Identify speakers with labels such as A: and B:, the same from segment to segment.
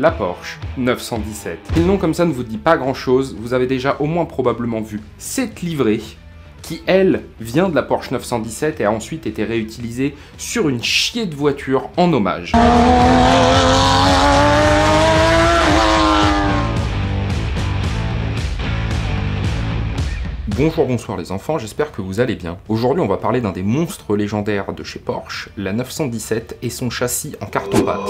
A: la Porsche 917. Si le nom comme ça ne vous dit pas grand chose, vous avez déjà au moins probablement vu cette livrée qui, elle, vient de la Porsche 917 et a ensuite été réutilisée sur une chier de voiture en hommage. Bonjour, bonsoir les enfants, j'espère que vous allez bien. Aujourd'hui, on va parler d'un des monstres légendaires de chez Porsche, la 917 et son châssis en carton-pâte.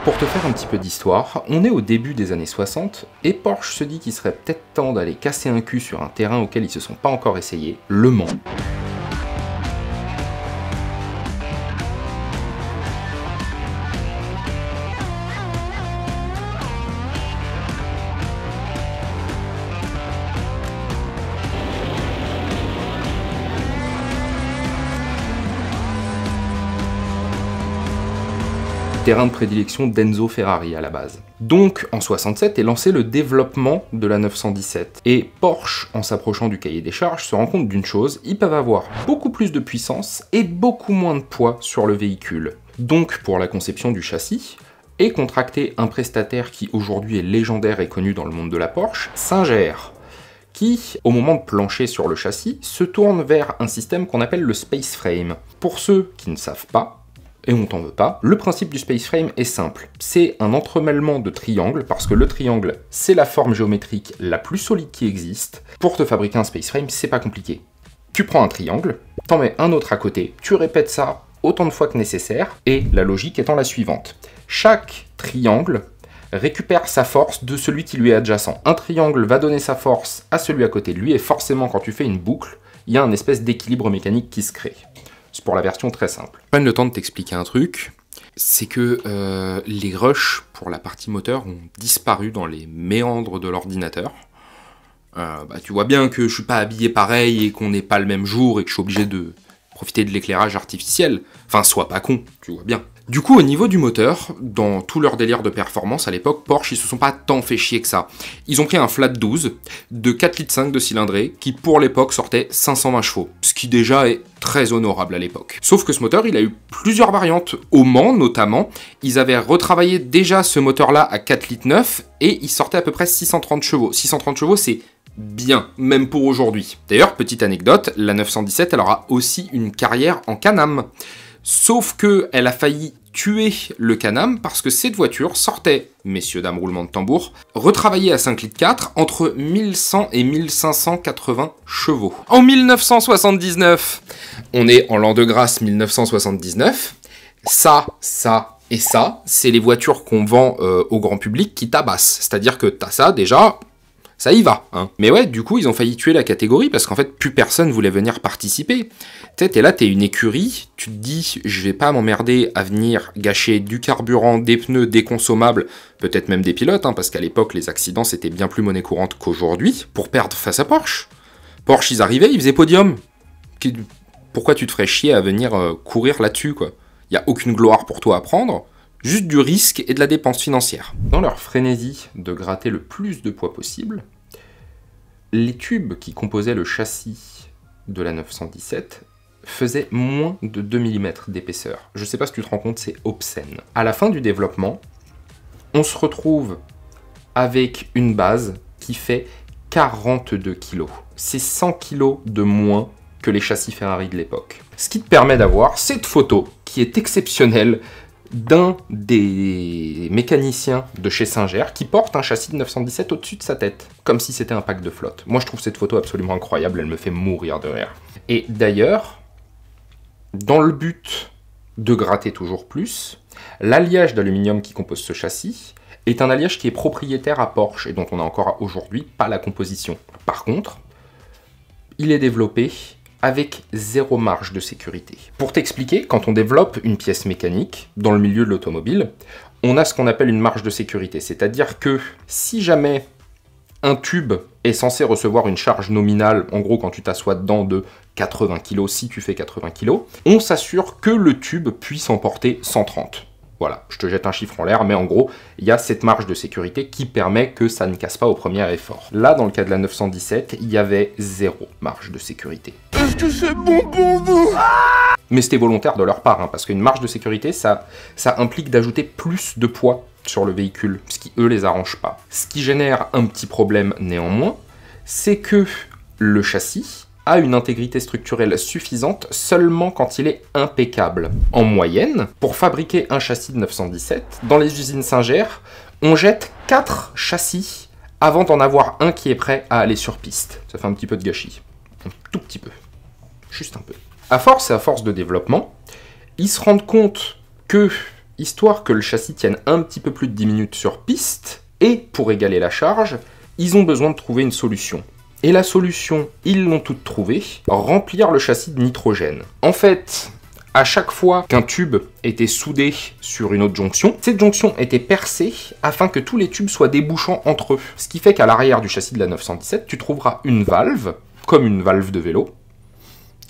A: Pour te faire un petit peu d'histoire, on est au début des années 60 et Porsche se dit qu'il serait peut-être temps d'aller casser un cul sur un terrain auquel ils se sont pas encore essayés, Le Mans. Terrain de prédilection d'Enzo Ferrari à la base. Donc, en 67 est lancé le développement de la 917. Et Porsche, en s'approchant du cahier des charges, se rend compte d'une chose, ils peuvent avoir beaucoup plus de puissance et beaucoup moins de poids sur le véhicule. Donc, pour la conception du châssis, et contracter un prestataire qui aujourd'hui est légendaire et connu dans le monde de la Porsche, Singer, qui, au moment de plancher sur le châssis, se tourne vers un système qu'on appelle le Space Frame. Pour ceux qui ne savent pas, et on t'en veut pas, le principe du Space Frame est simple. C'est un entremêlement de triangles, parce que le triangle, c'est la forme géométrique la plus solide qui existe. Pour te fabriquer un Space Frame, c'est pas compliqué. Tu prends un triangle, t'en mets un autre à côté, tu répètes ça autant de fois que nécessaire, et la logique étant la suivante. Chaque triangle récupère sa force de celui qui lui est adjacent. Un triangle va donner sa force à celui à côté de lui, et forcément, quand tu fais une boucle, il y a un espèce d'équilibre mécanique qui se crée. C'est pour la version très simple. Je prends le temps de t'expliquer un truc, c'est que les rushs pour la partie moteur ont disparu dans les méandres de l'ordinateur. Tu vois bien que je suis pas habillé pareil et qu'on n'est pas le même jour et que je suis obligé de profiter de l'éclairage artificiel. Enfin, sois pas con, tu vois bien. Du coup, au niveau du moteur, dans tout leur délire de performance, à l'époque, Porsche, ils se sont pas tant fait chier que ça. Ils ont pris un flat 12 de 4,5 litres de cylindrée qui, pour l'époque, sortait 520 chevaux. Ce qui déjà est très honorable à l'époque. Sauf que ce moteur, il a eu plusieurs variantes. Au Mans, notamment, ils avaient retravaillé déjà ce moteur-là à 4,9 litres et il sortait à peu près 630 chevaux. 630 chevaux, c'est bien, même pour aujourd'hui. D'ailleurs, petite anecdote, la 917, elle aura aussi une carrière en Can-Am. Sauf que elle a failli tuer le Can-Am parce que cette voiture sortait, messieurs dames roulement de tambour, retravaillée à 5,4 litres entre 1100 et 1580 chevaux. En 1979, on est en l'an de grâce 1979, ça et ça, c'est les voitures qu'on vend au grand public qui tabassent. C'est-à-dire que t'as ça déjà, ça y va, hein. Mais ouais, du coup, ils ont failli tuer la catégorie parce qu'en fait, plus personne voulait venir participer. Tu sais, t'es là, t'es une écurie, tu te dis, je vais pas m'emmerder à venir gâcher du carburant, des pneus, des consommables, peut-être même des pilotes, hein, parce qu'à l'époque, les accidents, c'était bien plus monnaie courante qu'aujourd'hui, pour perdre face à Porsche. Porsche, ils arrivaient, ils faisaient podium. Pourquoi tu te ferais chier à venir courir là-dessus, quoi? Y a aucune gloire pour toi à prendre. Juste du risque et de la dépense financière. Dans leur frénésie de gratter le plus de poids possible, les tubes qui composaient le châssis de la 917 faisaient moins de 2 mm d'épaisseur. Je sais pas si tu te rends compte, c'est obscène. À la fin du développement, on se retrouve avec une base qui fait 42 kg. C'est 100 kg de moins que les châssis Ferrari de l'époque. Ce qui te permet d'avoir cette photo qui est exceptionnelle d'un des mécaniciens de chez Singer qui porte un châssis de 917 au-dessus de sa tête, comme si c'était un pack de flotte. Moi, je trouve cette photo absolument incroyable, elle me fait mourir de rire. Et d'ailleurs, dans le but de gratter toujours plus, l'alliage d'aluminium qui compose ce châssis est un alliage qui est propriétaire à Porsche et dont on n'a encore aujourd'hui pas la composition. Par contre, il est développé avec zéro marge de sécurité. Pour t'expliquer, quand on développe une pièce mécanique dans le milieu de l'automobile, on a ce qu'on appelle une marge de sécurité. C'est-à-dire que si jamais un tube est censé recevoir une charge nominale, en gros quand tu t'assois dedans de 80 kg, si tu fais 80 kg, on s'assure que le tube puisse en porter 130. Voilà, je te jette un chiffre en l'air, mais en gros, il y a cette marge de sécurité qui permet que ça ne casse pas au premier effort. Là, dans le cas de la 917, il y avait zéro marge de sécurité.
B: Est-ce que c'est bon pour vous?
A: Mais c'était volontaire de leur part, hein, parce qu'une marge de sécurité, ça implique d'ajouter plus de poids sur le véhicule, ce qui, eux, les arrange pas. Ce qui génère un petit problème néanmoins, c'est que le châssis a une intégrité structurelle suffisante seulement quand il est impeccable. En moyenne, pour fabriquer un châssis de 917, dans les usines Singer, on jette 4 châssis avant d'en avoir un qui est prêt à aller sur piste. Ça fait un petit peu de gâchis. Un tout petit peu. Juste un peu. À force et à force de développement, ils se rendent compte que, histoire que le châssis tienne un petit peu plus de 10 minutes sur piste, et pour égaler la charge, ils ont besoin de trouver une solution. Et la solution, ils l'ont toute trouvée, remplir le châssis de nitrogène. En fait, à chaque fois qu'un tube était soudé sur une autre jonction, cette jonction était percée afin que tous les tubes soient débouchants entre eux. Ce qui fait qu'à l'arrière du châssis de la 917, tu trouveras une valve, comme une valve de vélo,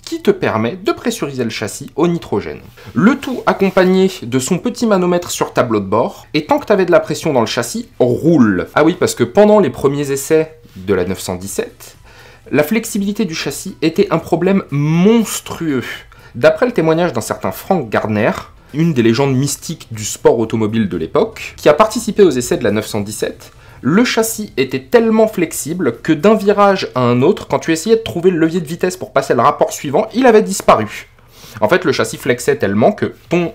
A: qui te permet de pressuriser le châssis au nitrogène. Le tout accompagné de son petit manomètre sur tableau de bord, et tant que tu avais de la pression dans le châssis, roule. Ah oui, parce que pendant les premiers essais de la 917, la flexibilité du châssis était un problème monstrueux. D'après le témoignage d'un certain Frank Gardner, une des légendes mystiques du sport automobile de l'époque, qui a participé aux essais de la 917, le châssis était tellement flexible que d'un virage à un autre, quand tu essayais de trouver le levier de vitesse pour passer le rapport suivant, il avait disparu. En fait, le châssis flexait tellement que ton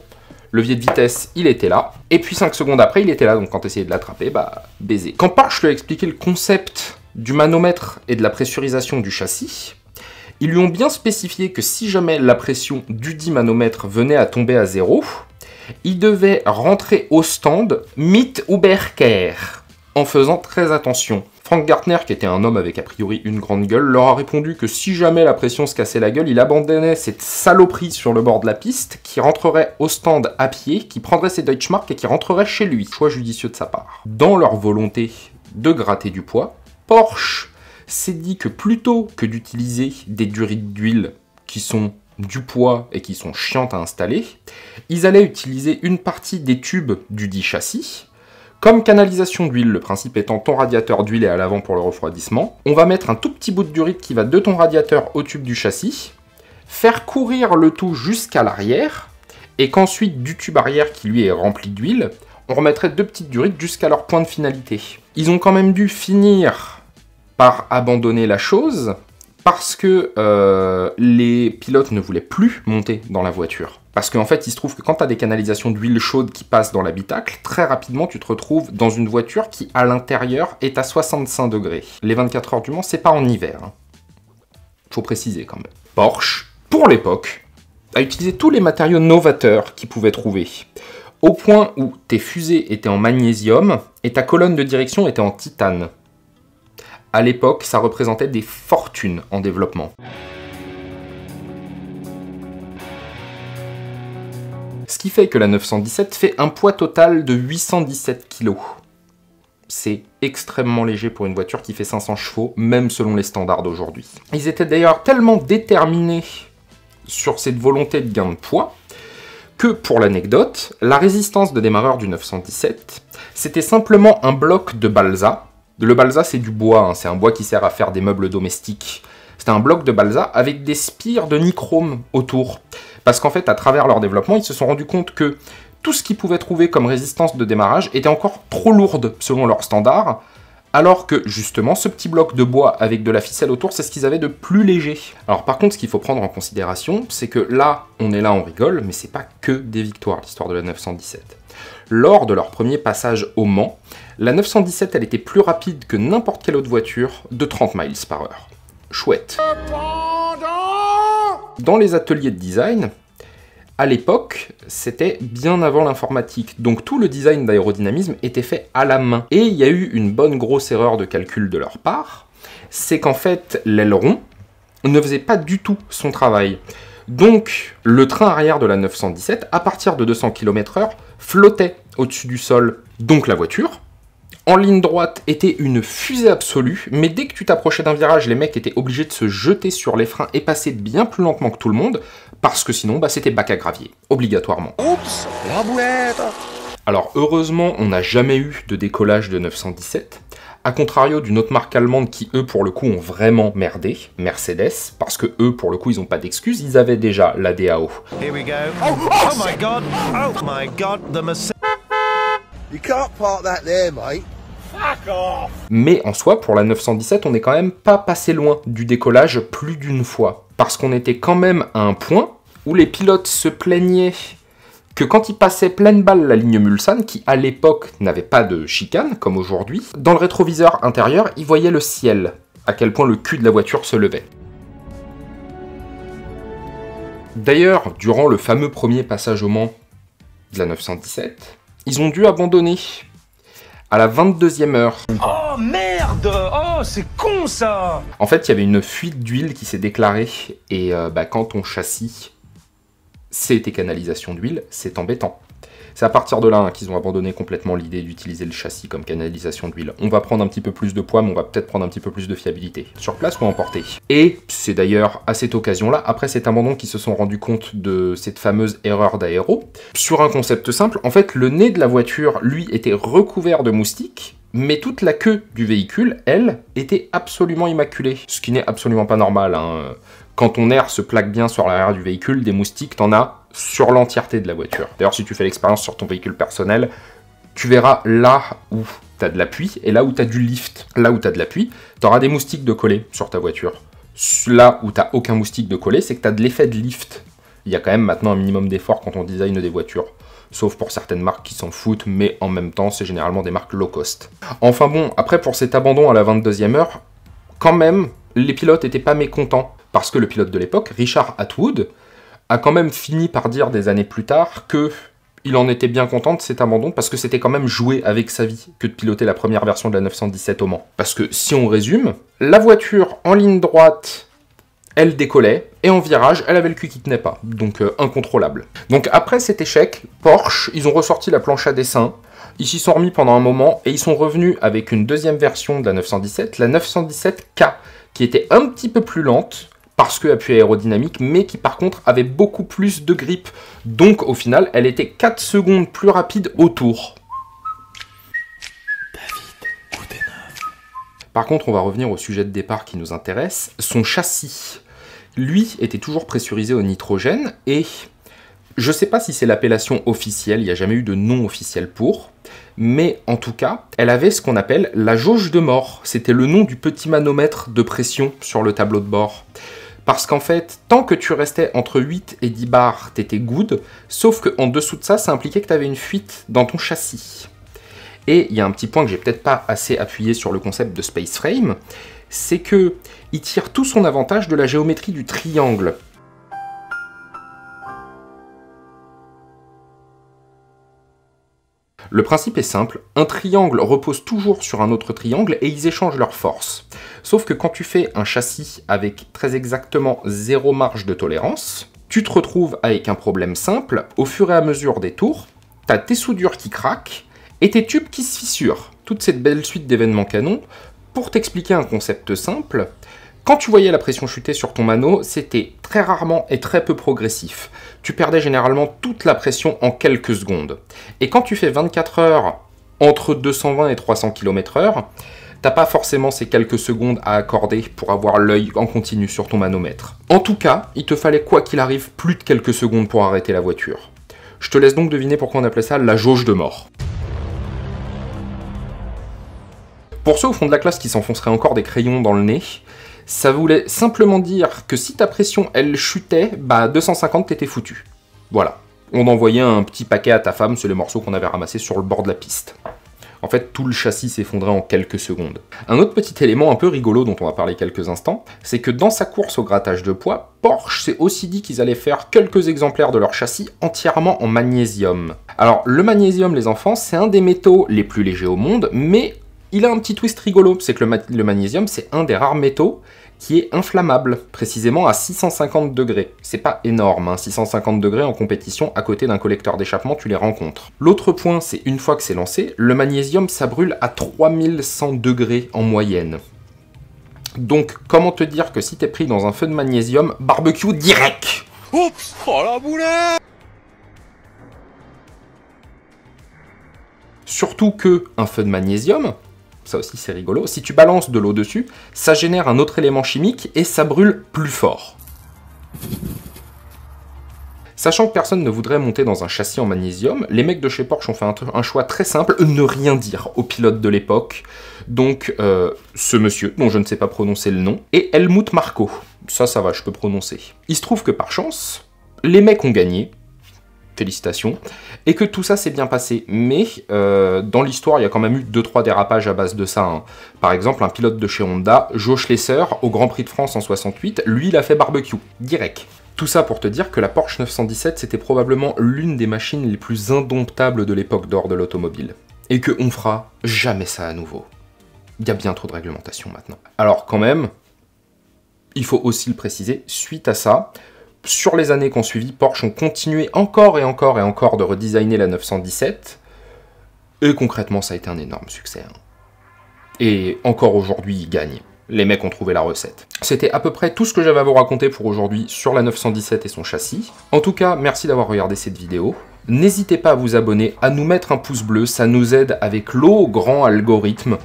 A: levier de vitesse, il était là, et puis 5 secondes après, il était là, donc quand tu essayais de l'attraper, bah, baiser. Quand Porsche lui a expliqué le concept du manomètre et de la pressurisation du châssis, ils lui ont bien spécifié que si jamais la pression du dit manomètre venait à tomber à 0, il devait rentrer au stand mit Uberkehr, en faisant très attention. Frank Gardner, qui était un homme avec a priori une grande gueule, leur a répondu que si jamais la pression se cassait la gueule, il abandonnait cette saloperie sur le bord de la piste, qui rentrerait au stand à pied, qui prendrait ses Deutschmark et qui rentrerait chez lui. Choix judicieux de sa part. Dans leur volonté de gratter du poids, Porsche s'est dit que plutôt que d'utiliser des durites d'huile qui sont du poids et qui sont chiantes à installer, ils allaient utiliser une partie des tubes du dit châssis comme canalisation d'huile, le principe étant ton radiateur d'huile est à l'avant pour le refroidissement. On va mettre un tout petit bout de durite qui va de ton radiateur au tube du châssis, faire courir le tout jusqu'à l'arrière, et qu'ensuite du tube arrière qui lui est rempli d'huile, on remettrait 2 petites durites jusqu'à leur point de finalité. Ils ont quand même dû finir par abandonner la chose, parce que les pilotes ne voulaient plus monter dans la voiture. Parce qu'en fait, il se trouve que quand tu as des canalisations d'huile chaude qui passent dans l'habitacle, très rapidement, tu te retrouves dans une voiture qui, à l'intérieur, est à 65 degrés. Les 24 heures du Mans, c'est pas en hiver. Hein. Faut préciser quand même. Porsche, pour l'époque, a utilisé tous les matériaux novateurs qu'ils pouvaient trouver. Au point où tes fusées étaient en magnésium et ta colonne de direction était en titane. À l'époque, ça représentait des fortunes en développement. Ce qui fait que la 917 fait un poids total de 817 kg. C'est extrêmement léger pour une voiture qui fait 500 chevaux, même selon les standards d'aujourd'hui. Ils étaient d'ailleurs tellement déterminés sur cette volonté de gain de poids, que pour l'anecdote, la résistance de démarreur du 917, c'était simplement un bloc de balsa. Le balsa, c'est du bois, hein, c'est un bois qui sert à faire des meubles domestiques. C'était un bloc de balsa avec des spires de nichrome autour. Parce qu'en fait, à travers leur développement, ils se sont rendus compte que tout ce qu'ils pouvaient trouver comme résistance de démarrage était encore trop lourde selon leurs standards, alors que justement, ce petit bloc de bois avec de la ficelle autour, c'est ce qu'ils avaient de plus léger. Alors par contre, ce qu'il faut prendre en considération, c'est que là, on rigole, mais c'est pas que des victoires, l'histoire de la 917. Lors de leur premier passage au Mans, la 917, elle était plus rapide que n'importe quelle autre voiture, de 30 miles par heure. Chouette. Dans les ateliers de design, à l'époque, c'était bien avant l'informatique, donc tout le design d'aérodynamisme était fait à la main. Et il y a eu une bonne grosse erreur de calcul de leur part, c'est qu'en fait, l'aileron ne faisait pas du tout son travail. Donc, le train arrière de la 917, à partir de 200 km/h, flottait au-dessus du sol. Donc la voiture, en ligne droite, était une fusée absolue, mais dès que tu t'approchais d'un virage, les mecs étaient obligés de se jeter sur les freins et passer bien plus lentement que tout le monde, parce que sinon, c'était bac à gravier, obligatoirement. Oups, la boulette. Alors heureusement, on n'a jamais eu de décollage de 917, A contrario d'une autre marque allemande qui, eux, pour le coup, ont vraiment merdé, Mercedes, parce que eux, pour le coup, ils n'ont pas d'excuses, ils avaient déjà la DAO.
B: Here we go. Oh my god! Oh my god, the Mercedes.
C: You can't park that there, mate. Fuck off!
A: Mais en soi, pour la 917, on n'est quand même pas passé loin du décollage plus d'une fois. Parce qu'on était quand même à un point où les pilotes se plaignaient que quand ils passaient pleine balle la ligne Mulsanne, qui à l'époque n'avait pas de chicane, comme aujourd'hui, dans le rétroviseur intérieur, ils voyaient le ciel, à quel point le cul de la voiture se levait. D'ailleurs, durant le fameux premier passage au Mans de la 917, ils ont dû abandonner à la 22e heure.
B: Oh merde! Oh, c'est con ça!
A: En fait, il y avait une fuite d'huile qui s'est déclarée, et quand ton châssis, c'est tes canalisations d'huile, c'est embêtant. C'est à partir de là qu'ils ont abandonné complètement l'idée d'utiliser le châssis comme canalisation d'huile. On va prendre un petit peu plus de poids, mais on va peut-être prendre un petit peu plus de fiabilité, sur place ou emporté. Et c'est d'ailleurs à cette occasion-là, après cet abandon, qu'ils se sont rendus compte de cette fameuse erreur d'aéro. Sur un concept simple, en fait, le nez de la voiture, lui, était recouvert de moustiques, mais toute la queue du véhicule, elle, était absolument immaculée. Ce qui n'est absolument pas normal, hein. Quand ton air se plaque bien sur l'arrière du véhicule, des moustiques, t'en as sur l'entièreté de la voiture. D'ailleurs, si tu fais l'expérience sur ton véhicule personnel, tu verras là où t'as de l'appui et là où t'as du lift. Là où t'as de l'appui, t'auras des moustiques de collé sur ta voiture. Là où t'as aucun moustique de collé, c'est que t'as de l'effet de lift. Il y a quand même maintenant un minimum d'effort quand on design des voitures. Sauf pour certaines marques qui s'en foutent, mais en même temps, c'est généralement des marques low cost. Enfin bon, après pour cet abandon à la 22e heure, quand même, les pilotes étaient pas mécontents. Parce que le pilote de l'époque, Richard Atwood, a quand même fini par dire des années plus tard que il en était bien content de cet abandon parce que c'était quand même jouer avec sa vie que de piloter la première version de la 917 au Mans. Parce que si on résume, la voiture en ligne droite, elle décollait, et en virage, elle avait le cul qui tenait pas, donc incontrôlable. Donc après cet échec, Porsche, ils ont ressorti la planche à dessin, ils s'y sont remis pendant un moment, et ils sont revenus avec une deuxième version de la 917, la 917K, qui était un petit peu plus lente, parce que appui aérodynamique, mais qui par contre avait beaucoup plus de grip. Donc au final, elle était 4 secondes plus rapide au tour. Par contre, on va revenir au sujet de départ qui nous intéresse. Son châssis, lui, était toujours pressurisé au nitrogène, et je sais pas si c'est l'appellation officielle, il n'y a jamais eu de nom officiel pour, mais en tout cas, elle avait ce qu'on appelle la jauge de mort. C'était le nom du petit manomètre de pression sur le tableau de bord. Parce qu'en fait, tant que tu restais entre 8 et 10 bars, t'étais good, sauf qu'en dessous de ça, ça impliquait que tu avais une fuite dans ton châssis. Et il y a un petit point que j'ai peut-être pas assez appuyé sur le concept de Space Frame, c'est que il tire tout son avantage de la géométrie du triangle. Le principe est simple, un triangle repose toujours sur un autre triangle et ils échangent leurs forces. Sauf que quand tu fais un châssis avec très exactement 0 marge de tolérance, tu te retrouves avec un problème simple, au fur et à mesure des tours, tu as tes soudures qui craquent et tes tubes qui se fissurent. Toute cette belle suite d'événements canons, pour t'expliquer un concept simple, quand tu voyais la pression chuter sur ton mano, c'était très rarement et très peu progressif. Tu perdais généralement toute la pression en quelques secondes. Et quand tu fais 24 heures entre 220 et 300 km/h, t'as pas forcément ces quelques secondes à accorder pour avoir l'œil en continu sur ton manomètre. En tout cas, il te fallait quoi qu'il arrive plus de quelques secondes pour arrêter la voiture. Je te laisse donc deviner pourquoi on appelait ça la jauge de mort. Pour ceux au fond de la classe qui s'enfonceraient encore des crayons dans le nez, ça voulait simplement dire que si ta pression elle chutait, 250 t'étais foutu. Voilà. On envoyait un petit paquet à ta femme sur les morceaux qu'on avait ramassés sur le bord de la piste. En fait, tout le châssis s'effondrait en quelques secondes. Un autre petit élément un peu rigolo dont on va parler quelques instants, c'est que dans sa course au grattage de poids, Porsche s'est aussi dit qu'ils allaient faire quelques exemplaires de leur châssis entièrement en magnésium. Alors, le magnésium, les enfants, c'est un des métaux les plus légers au monde, mais il a un petit twist rigolo, c'est que le magnésium, c'est un des rares métaux qui est inflammable, précisément à 650 degrés. C'est pas énorme, hein, 650 degrés en compétition, à côté d'un collecteur d'échappement, tu les rencontres. L'autre point, c'est une fois que c'est lancé, le magnésium, ça brûle à 3100 degrés en moyenne. Donc, comment te dire que si t'es pris dans un feu de magnésium, barbecue direct.
C: Oups! Oh la boulette!
A: Surtout que un feu de magnésium, ça aussi c'est rigolo, si tu balances de l'eau dessus, ça génère un autre élément chimique et ça brûle plus fort. Sachant que personne ne voudrait monter dans un châssis en magnésium, les mecs de chez Porsche ont fait un choix très simple, ne rien dire aux pilotes de l'époque. Donc, ce monsieur, dont je ne sais pas prononcer le nom, et Helmut Marko. Ça va, je peux prononcer. Il se trouve que par chance, les mecs ont gagné, félicitations, et que tout ça s'est bien passé. Mais dans l'histoire, il y a quand même eu 2-3 dérapages à base de ça. Hein. Par exemple, un pilote de chez Honda, Joe Schlesser, au Grand Prix de France en 68, lui, il a fait barbecue, direct. Tout ça pour te dire que la Porsche 917, c'était probablement l'une des machines les plus indomptables de l'époque d'or de l'automobile. Et qu'on fera jamais ça à nouveau. Il y a bien trop de réglementation maintenant. Alors quand même, il faut aussi le préciser, suite à ça, sur les années qui ont suivi, Porsche ont continué encore et encore et encore de redesigner la 917, et concrètement ça a été un énorme succès. Hein. Et encore aujourd'hui, ils gagnent. Les mecs ont trouvé la recette. C'était à peu près tout ce que j'avais à vous raconter pour aujourd'hui sur la 917 et son châssis. En tout cas, merci d'avoir regardé cette vidéo. N'hésitez pas à vous abonner, à nous mettre un pouce bleu, ça nous aide avec l'eau grand algorithme.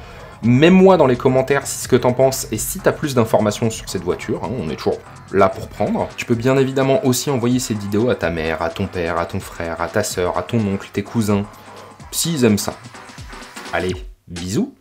A: Mets-moi dans les commentaires ce que t'en penses et si t'as plus d'informations sur cette voiture, hein, on est toujours là pour prendre. Tu peux bien évidemment aussi envoyer cette vidéo à ta mère, à ton père, à ton frère, à ta sœur, à ton oncle, tes cousins, s'ils aiment ça. Allez, bisous!